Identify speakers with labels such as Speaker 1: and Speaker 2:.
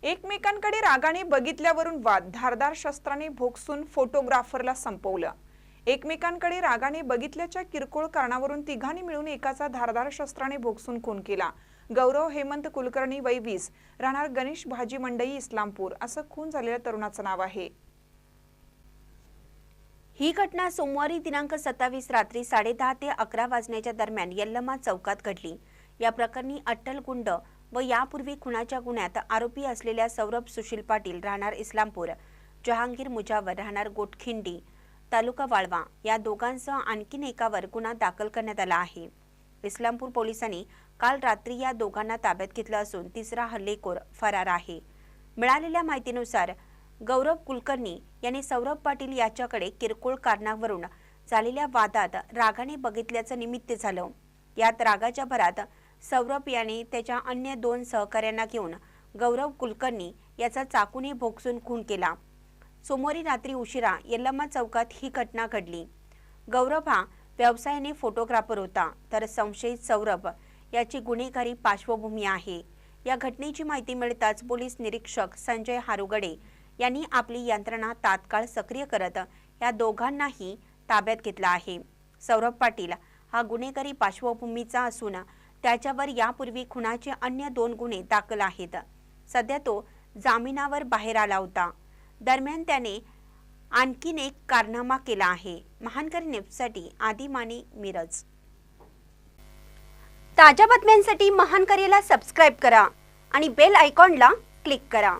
Speaker 1: एकमेकांकडे रागाने बघितल्यावरून वाद, धारदार शस्त्राने भोगसून फोटोग्राफरला संपवलं। एकमेकांकडे रागाने बघितल्याच्या किरकोळ कारणावरून तिघांनी मिळून एकाचा धारदार शस्त्राने भोगसून खून केला। गौरव हेमंत कुलकर्णी वय 20, राहणार गणेश भाजी मंडई इस्लामपूर असं खून झालेल्या तरुणाचं नाव आहे।
Speaker 2: ही घटना सोमवारी दिनांक 27 रात्री 10:30 ते 11 वाजण्याच्या दरम्यान यल्लमा चौकात घडली। या प्रकरणी अट्टल गुंड व यापूर्वी खुनाच्या गुन्ह्यात आरोपी असलेल्या सौरभ सुशील पाटील राहणार इस्लामपूर, जहांगीर मुजावर राहणार गोटखिंडी तालुका वाळवा या दोघांसह आणखी एकावर गुन्हा दाखल करण्यात आला आहे। इस्लामपूर पोलिसांनी काल रात्री या दोघांना ताब्यात घेतलं असून तिसरा हल्लेखोर फरार आहे। मिळालेल्या माहितीनुसार गौरव कुलकर्णी यांनी सौरभ पाटील याच्याकडे किरकोळ कारणावरून झालेल्या वादात रागाने बघितल्याचं निमित्त झालं। यात रागाच्या भरात सौरभ याने त्याच्या अन्य 2 सहकाऱ्यांना घेऊन गौरव कुलकर्णी याचा चाकूने भोगसून खून केला। सोमवारी रात्री उशिरा यल्लमा चौकात ही घटना घडली। गौरव हा व्यवसायाने फोटोग्राफर होता, तर संशयित सौरभ याची गुन्हेगारी पार्श्वभूमी आहे। या घटनेची माहिती मिळताच पोलीस निरीक्षक संजय हारुगडे यांनी आपली यंत्रणा तात्काळ सक्रिय करत या दोघांनाही ताब्यात घेतला आहे। सौरभ पाटील हा गुन्हेगारी पार्श्वभूमीचा असून त्याच्यावर यापूर्वी खुनाचे अन्य 2 गुन्हे दाखल आहेत। सध्या तो जामिनावर बाहेर आला होता। दरम्यान त्याने आणखीन एक कारनामा केला आहे। महानकरी न्यूजसाठी आदी माने, मिरज। ताज्या बातम्यांसाठी महानकरीला सबस्क्राइब करा आणि बेल आयकॉनला क्लिक करा।